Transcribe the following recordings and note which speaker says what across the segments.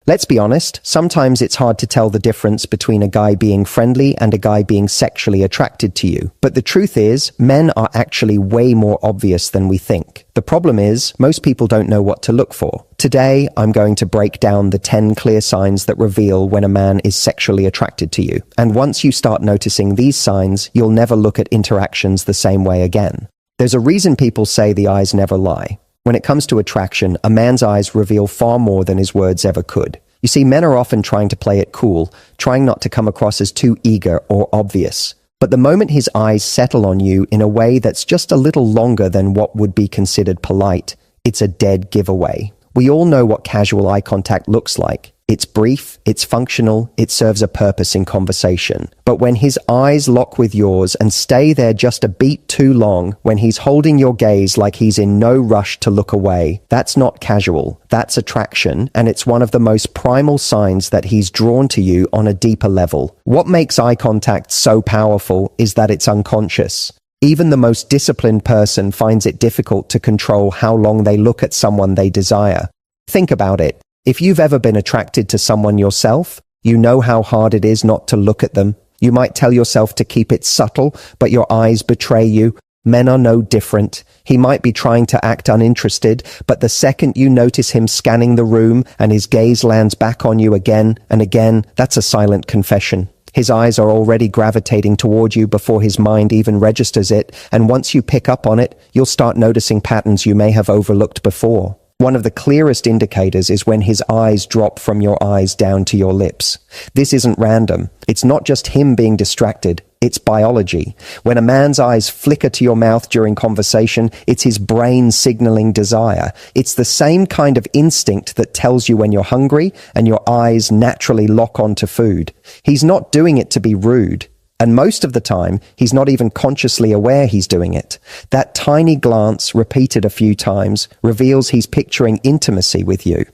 Speaker 1: Let's be honest, sometimes it's hard to tell the difference between a guy being friendly and a guy being sexually attracted to you. But the truth is, men are actually way more obvious than we think. The problem is, most people don't know what to look for. Today, I'm going to break down the 10 clear signs that reveal when a man is sexually attracted to you. And once you start noticing these signs, you'll never look at interactions the same way again. There's a reason people say the eyes never lie. When it comes to attraction, a man's eyes reveal far more than his words ever could. You see, men are often trying to play it cool, trying not to come across as too eager or obvious. But the moment his eyes settle on you in a way that's just a little longer than what would be considered polite, it's a dead giveaway. We all know what casual eye contact looks like. It's brief, it's functional, it serves a purpose in conversation. But when his eyes lock with yours and stay there just a beat too long, when he's holding your gaze like he's in no rush to look away, that's not casual, that's attraction, and it's one of the most primal signs that he's drawn to you on a deeper level. What makes eye contact so powerful is that it's unconscious. Even the most disciplined person finds it difficult to control how long they look at someone they desire. Think about it. If you've ever been attracted to someone yourself, you know how hard it is not to look at them. You might tell yourself to keep it subtle, but your eyes betray you. Men are no different. He might be trying to act uninterested, but the second you notice him scanning the room and his gaze lands back on you again and again, that's a silent confession. His eyes are already gravitating toward you before his mind even registers it, and once you pick up on it, you'll start noticing patterns you may have overlooked before. One of the clearest indicators is when his eyes drop from your eyes down to your lips. This isn't random. It's not just him being distracted. It's biology. When a man's eyes flicker to your mouth during conversation, it's his brain signaling desire. It's the same kind of instinct that tells you when you're hungry and your eyes naturally lock onto food. He's not doing it to be rude. And most of the time, he's not even consciously aware he's doing it. That tiny glance, repeated a few times, reveals he's picturing intimacy with you.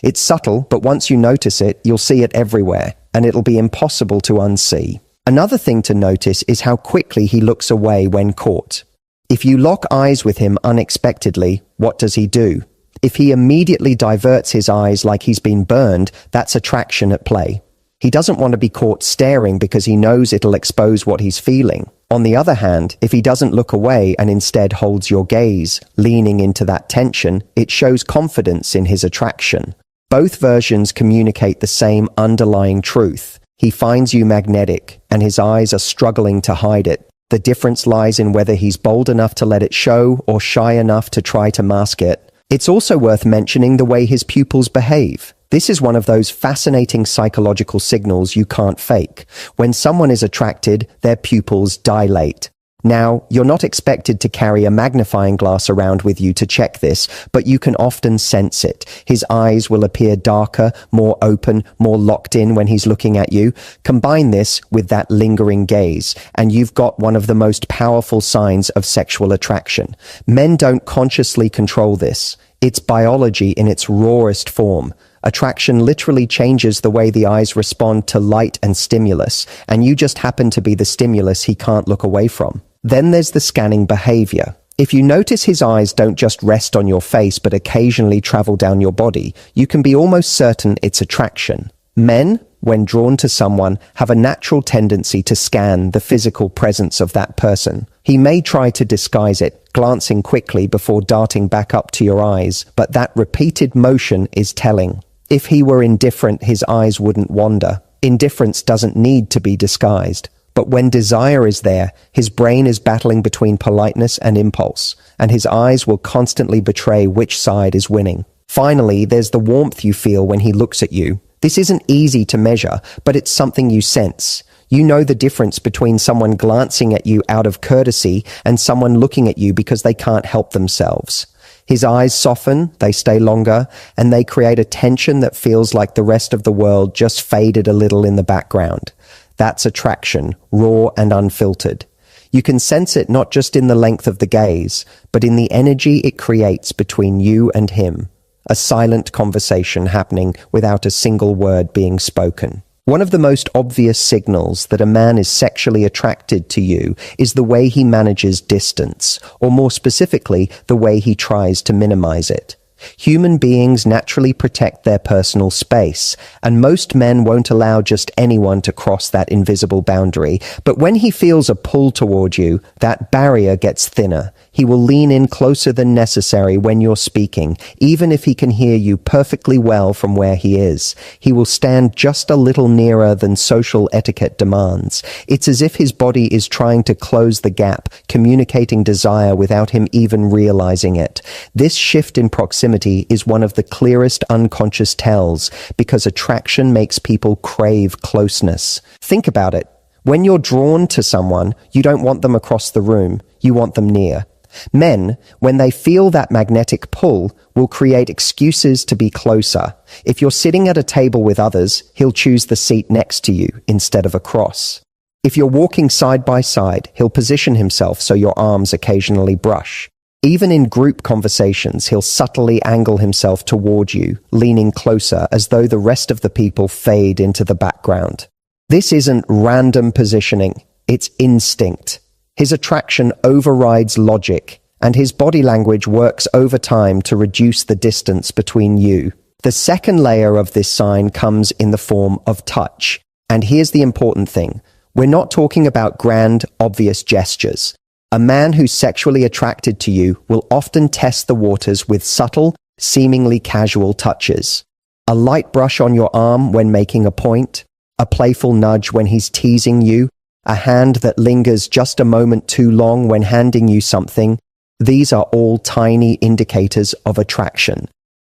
Speaker 1: It's subtle, but once you notice it, you'll see it everywhere, and it'll be impossible to unsee. Another thing to notice is how quickly he looks away when caught. If you lock eyes with him unexpectedly, what does he do? If he immediately diverts his eyes like he's been burned, that's attraction at play. He doesn't want to be caught staring because he knows it'll expose what he's feeling. On the other hand, if he doesn't look away and instead holds your gaze, leaning into that tension, it shows confidence in his attraction. Both versions communicate the same underlying truth. He finds you magnetic, and his eyes are struggling to hide it. The difference lies in whether he's bold enough to let it show or shy enough to try to mask it. It's also worth mentioning the way his pupils behave. This is one of those fascinating psychological signals you can't fake. When someone is attracted, their pupils dilate. Now, you're not expected to carry a magnifying glass around with you to check this, but you can often sense it. His eyes will appear darker, more open, more locked in when he's looking at you. Combine this with that lingering gaze, and you've got one of the most powerful signs of sexual attraction. Men don't consciously control this. It's biology in its rawest form. Attraction literally changes the way the eyes respond to light and stimulus, and you just happen to be the stimulus he can't look away from. Then there's the scanning behavior. If you notice his eyes don't just rest on your face but occasionally travel down your body, you can be almost certain it's attraction. Men, when drawn to someone, have a natural tendency to scan the physical presence of that person. He may try to disguise it, glancing quickly before darting back up to your eyes, but that repeated motion is telling. If he were indifferent, his eyes wouldn't wander. Indifference doesn't need to be disguised. But when desire is there, his brain is battling between politeness and impulse, and his eyes will constantly betray which side is winning. Finally, there's the warmth you feel when he looks at you. This isn't easy to measure, but it's something you sense. You know the difference between someone glancing at you out of courtesy and someone looking at you because they can't help themselves. His eyes soften, they stay longer, and they create a tension that feels like the rest of the world just faded a little in the background. That's attraction, raw and unfiltered. You can sense it not just in the length of the gaze, but in the energy it creates between you and him. A silent conversation happening without a single word being spoken. One of the most obvious signals that a man is sexually attracted to you is the way he manages distance, or more specifically, the way he tries to minimize it. Human beings naturally protect their personal space, and most men won't allow just anyone to cross that invisible boundary. But when he feels a pull toward you, that barrier gets thinner. He will lean in closer than necessary when you're speaking, even if he can hear you perfectly well from where he is. He will stand just a little nearer than social etiquette demands. It's as if his body is trying to close the gap, communicating desire without him even realizing it. This shift in proximity is one of the clearest unconscious tells, because attraction makes people crave closeness. Think about it. When you're drawn to someone, you don't want them across the room, you want them near. Men, when they feel that magnetic pull, will create excuses to be closer. If you're sitting at a table with others, he'll choose the seat next to you instead of across. If you're walking side by side, he'll position himself so your arms occasionally brush. Even in group conversations, he'll subtly angle himself toward you, leaning closer as though the rest of the people fade into the background. This isn't random positioning, it's instinct. His attraction overrides logic, and his body language works overtime to reduce the distance between you. The second layer of this sign comes in the form of touch. And here's the important thing. We're not talking about grand, obvious gestures. A man who's sexually attracted to you will often test the waters with subtle, seemingly casual touches. A light brush on your arm when making a point, a playful nudge when he's teasing you, a hand that lingers just a moment too long when handing you something. These are all tiny indicators of attraction.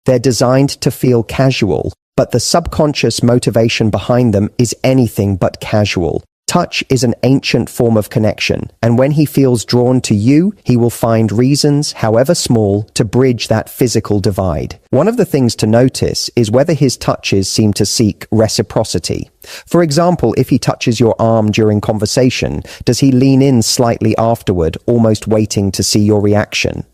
Speaker 1: They're designed to feel casual, but the subconscious motivation behind them is anything but casual. Touch is an ancient form of connection, and when he feels drawn to you, he will find reasons, however small, to bridge that physical divide. One of the things to notice is whether his touches seem to seek reciprocity. For example, if he touches your arm during conversation, does he lean in slightly afterward, almost waiting to see your reaction?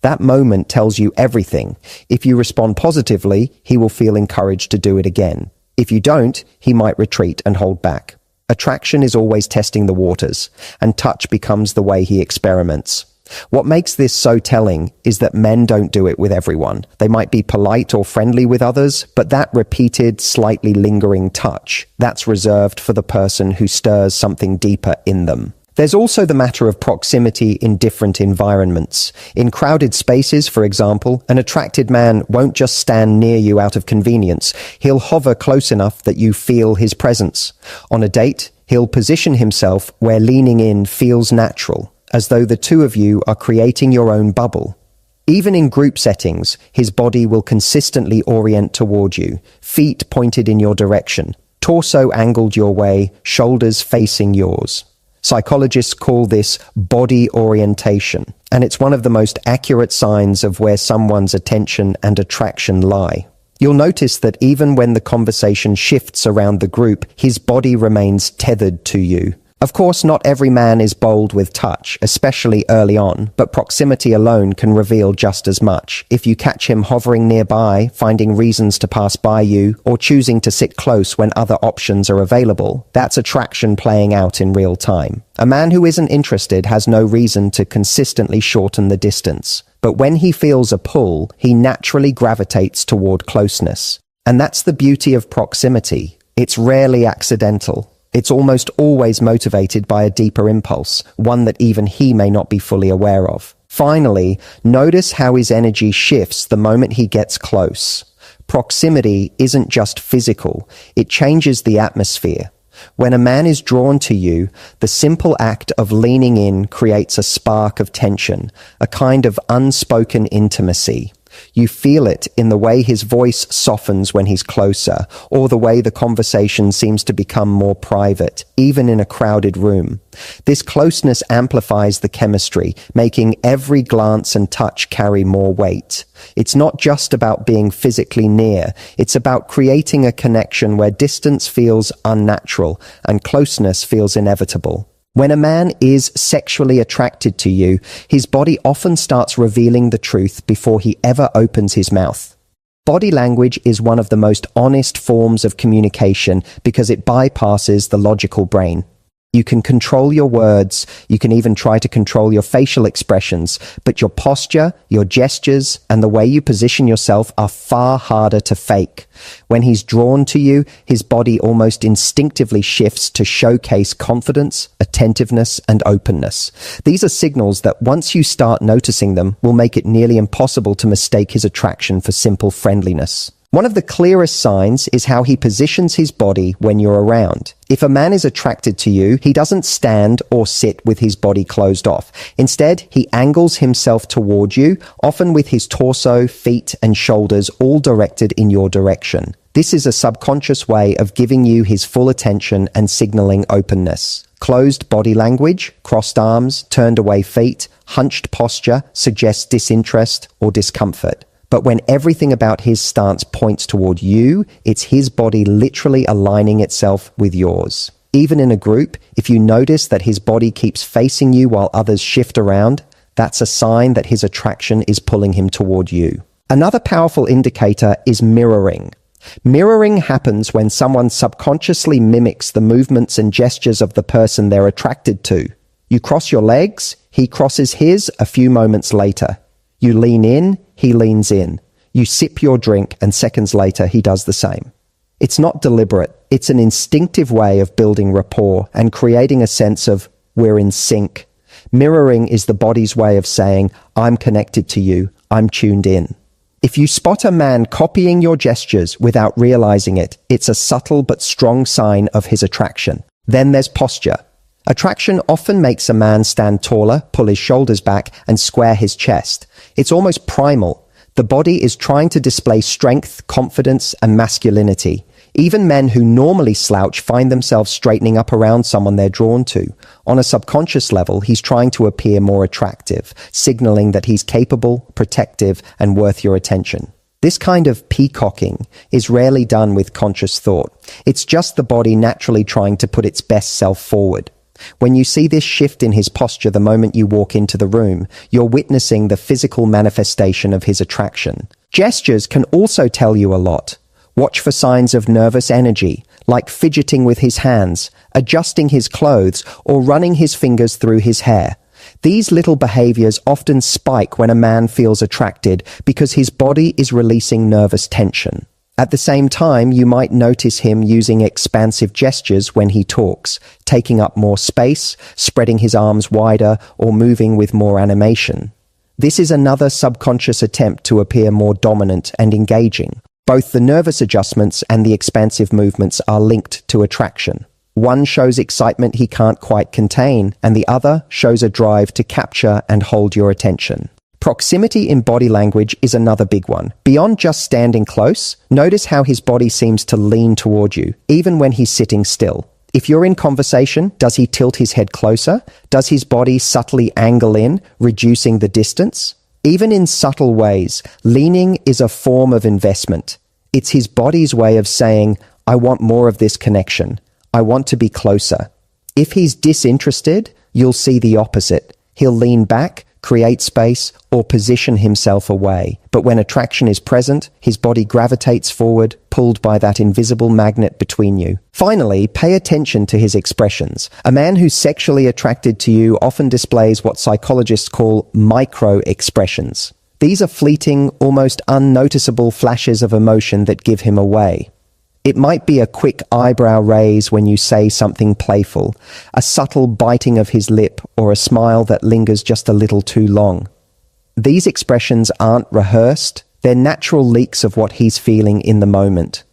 Speaker 1: That moment tells you everything. If you respond positively, he will feel encouraged to do it again. If you don't, he might retreat and hold back. Attraction is always testing the waters, and touch becomes the way he experiments. What makes this so telling is that men don't do it with everyone. They might be polite or friendly with others, but that repeated, slightly lingering touch, that's reserved for the person who stirs something deeper in them. There's also the matter of proximity in different environments. In crowded spaces, for example, an attracted man won't just stand near you out of convenience. He'll hover close enough that you feel his presence. On a date, he'll position himself where leaning in feels natural, as though the two of you are creating your own bubble. Even in group settings, his body will consistently orient toward you, feet pointed in your direction, torso angled your way, shoulders facing yours. Psychologists call this body orientation, and it's one of the most accurate signs of where someone's attention and attraction lie. You'll notice that even when the conversation shifts around the group, his body remains tethered to you. Of course, not every man is bold with touch, especially early on, but proximity alone can reveal just as much. If you catch him hovering nearby, finding reasons to pass by you, or choosing to sit close when other options are available, that's attraction playing out in real time. A man who isn't interested has no reason to consistently shorten the distance. But when he feels a pull, he naturally gravitates toward closeness. And that's the beauty of proximity. It's rarely accidental. It's almost always motivated by a deeper impulse, one that even he may not be fully aware of. Finally, notice how his energy shifts the moment he gets close. Proximity isn't just physical, it changes the atmosphere. When a man is drawn to you, the simple act of leaning in creates a spark of tension, a kind of unspoken intimacy. You feel it in the way his voice softens when he's closer, or the way the conversation seems to become more private, even in a crowded room. This closeness amplifies the chemistry, making every glance and touch carry more weight. It's not just about being physically near, it's about creating a connection where distance feels unnatural and closeness feels inevitable. When a man is sexually attracted to you, his body often starts revealing the truth before he ever opens his mouth. Body language is one of the most honest forms of communication because it bypasses the logical brain. You can control your words, you can even try to control your facial expressions, but your posture, your gestures, and the way you position yourself are far harder to fake. When he's drawn to you, his body almost instinctively shifts to showcase confidence, attentiveness, and openness. These are signals that once you start noticing them, will make it nearly impossible to mistake his attraction for simple friendliness. One of the clearest signs is how he positions his body when you're around. If a man is attracted to you, he doesn't stand or sit with his body closed off. Instead, he angles himself toward you, often with his torso, feet, and shoulders all directed in your direction. This is a subconscious way of giving you his full attention and signaling openness. Closed body language, crossed arms, turned away feet, hunched posture suggests disinterest or discomfort. But when everything about his stance points toward you, it's his body literally aligning itself with yours. Even in a group, if you notice that his body keeps facing you while others shift around, that's a sign that his attraction is pulling him toward you. Another powerful indicator is mirroring. Mirroring happens when someone subconsciously mimics the movements and gestures of the person they're attracted to. You cross your legs, he crosses his a few moments later. You lean in, he leans in. You sip your drink, and seconds later, he does the same. It's not deliberate. It's an instinctive way of building rapport and creating a sense of, we're in sync. Mirroring is the body's way of saying, I'm connected to you, I'm tuned in. If you spot a man copying your gestures without realizing it, it's a subtle but strong sign of his attraction. Then there's posture. Attraction often makes a man stand taller, pull his shoulders back, and square his chest. It's almost primal. The body is trying to display strength, confidence, and masculinity. Even men who normally slouch find themselves straightening up around someone they're drawn to. On a subconscious level, he's trying to appear more attractive, signaling that he's capable, protective, and worth your attention. This kind of peacocking is rarely done with conscious thought. It's just the body naturally trying to put its best self forward. When you see this shift in his posture the moment you walk into the room, you're witnessing the physical manifestation of his attraction. Gestures can also tell you a lot. Watch for signs of nervous energy, like fidgeting with his hands, adjusting his clothes, or running his fingers through his hair. These little behaviors often spike when a man feels attracted because his body is releasing nervous tension. At the same time, you might notice him using expansive gestures when he talks, taking up more space, spreading his arms wider, or moving with more animation. This is another subconscious attempt to appear more dominant and engaging. Both the nervous adjustments and the expansive movements are linked to attraction. One shows excitement he can't quite contain, and the other shows a drive to capture and hold your attention. Proximity in body language is another big one. Beyond just standing close, notice how his body seems to lean toward you, even when he's sitting still. If you're in conversation, does he tilt his head closer? Does his body subtly angle in, reducing the distance? Even in subtle ways, leaning is a form of investment. It's his body's way of saying, I want more of this connection. I want to be closer. If he's disinterested, you'll see the opposite. He'll lean back, create space, or position himself away. But when attraction is present, his body gravitates forward, pulled by that invisible magnet between you. Finally, pay attention to his expressions. A man who's sexually attracted to you often displays what psychologists call micro-expressions. These are fleeting, almost unnoticeable flashes of emotion that give him away. It might be a quick eyebrow raise when you say something playful, a subtle biting of his lip, or a smile that lingers just a little too long. These expressions aren't rehearsed, they're natural leaks of what he's feeling in the moment.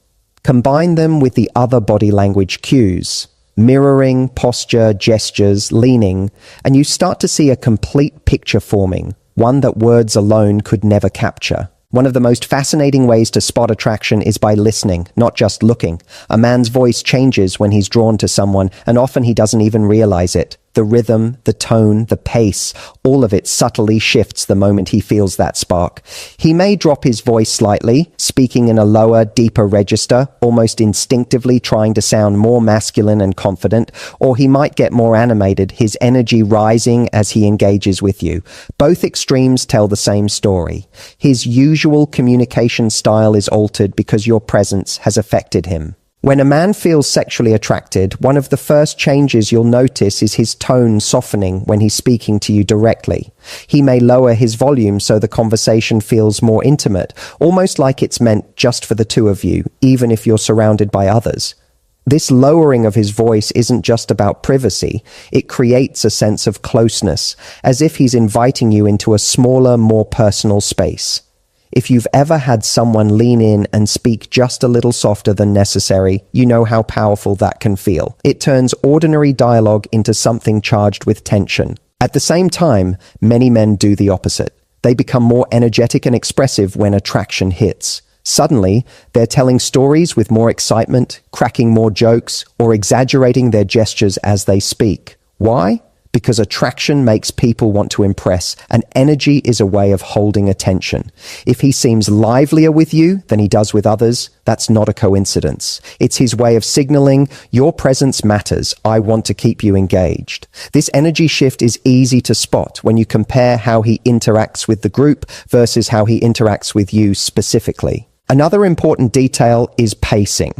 Speaker 1: Combine them with the other body language cues, mirroring, posture, gestures, leaning, and you start to see a complete picture forming, one that words alone could never capture. One of the most fascinating ways to spot attraction is by listening, not just looking. A man's voice changes when he's drawn to someone, and often he doesn't even realize it. The rhythm, the tone, the pace, all of it subtly shifts the moment he feels that spark. He may drop his voice slightly, speaking in a lower, deeper register, almost instinctively trying to sound more masculine and confident, or he might get more animated, his energy rising as he engages with you. Both extremes tell the same story. His usual communication style is altered because your presence has affected him. When a man feels sexually attracted, one of the first changes you'll notice is his tone softening when he's speaking to you directly. He may lower his volume so the conversation feels more intimate, almost like it's meant just for the two of you, even if you're surrounded by others. This lowering of his voice isn't just about privacy. It creates a sense of closeness, as if he's inviting you into a smaller, more personal space. If you've ever had someone lean in and speak just a little softer than necessary, you know how powerful that can feel. It turns ordinary dialogue into something charged with tension. At the same time, many men do the opposite. They become more energetic and expressive when attraction hits. Suddenly, they're telling stories with more excitement, cracking more jokes, or exaggerating their gestures as they speak. Why? Because attraction makes people want to impress, and energy is a way of holding attention. If he seems livelier with you than he does with others, that's not a coincidence. It's his way of signaling, your presence matters, I want to keep you engaged. This energy shift is easy to spot when you compare how he interacts with the group versus how he interacts with you specifically. Another important detail is pacing.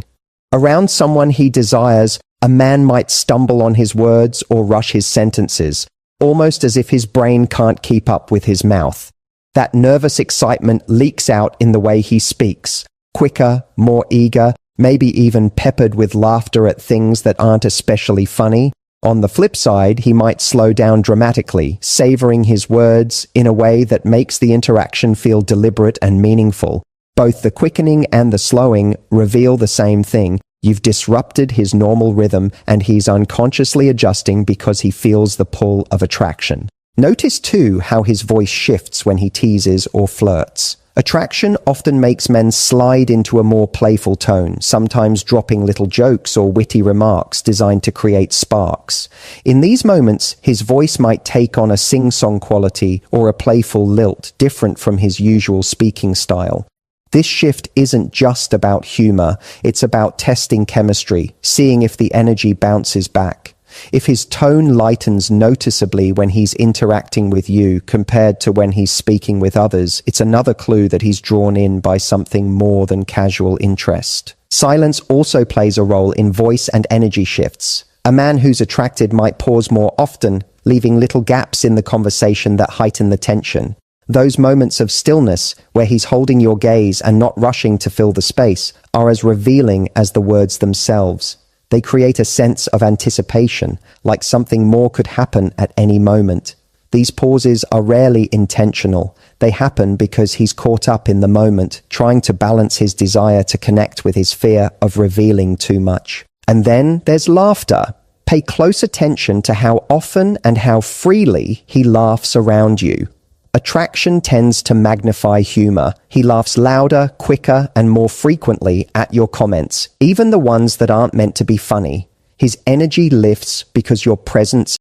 Speaker 1: Around someone he desires, a man might stumble on his words or rush his sentences, almost as if his brain can't keep up with his mouth. That nervous excitement leaks out in the way he speaks, quicker, more eager, maybe even peppered with laughter at things that aren't especially funny. On the flip side, he might slow down dramatically, savoring his words in a way that makes the interaction feel deliberate and meaningful. Both the quickening and the slowing reveal the same thing. You've disrupted his normal rhythm, and he's unconsciously adjusting because he feels the pull of attraction. Notice too how his voice shifts when he teases or flirts. Attraction often makes men slide into a more playful tone, sometimes dropping little jokes or witty remarks designed to create sparks. In these moments, his voice might take on a sing-song quality or a playful lilt different from his usual speaking style. This shift isn't just about humor, it's about testing chemistry, seeing if the energy bounces back. If his tone lightens noticeably when he's interacting with you compared to when he's speaking with others, it's another clue that he's drawn in by something more than casual interest. Silence also plays a role in voice and energy shifts. A man who's attracted might pause more often, leaving little gaps in the conversation that heighten the tension. Those moments of stillness, where he's holding your gaze and not rushing to fill the space, are as revealing as the words themselves. They create a sense of anticipation, like something more could happen at any moment. These pauses are rarely intentional. They happen because he's caught up in the moment, trying to balance his desire to connect with his fear of revealing too much. And then there's laughter. Pay close attention to how often and how freely he laughs around you. Attraction tends to magnify humor. He laughs louder, quicker, and more frequently at your comments, even the ones that aren't meant to be funny. His energy lifts because your presence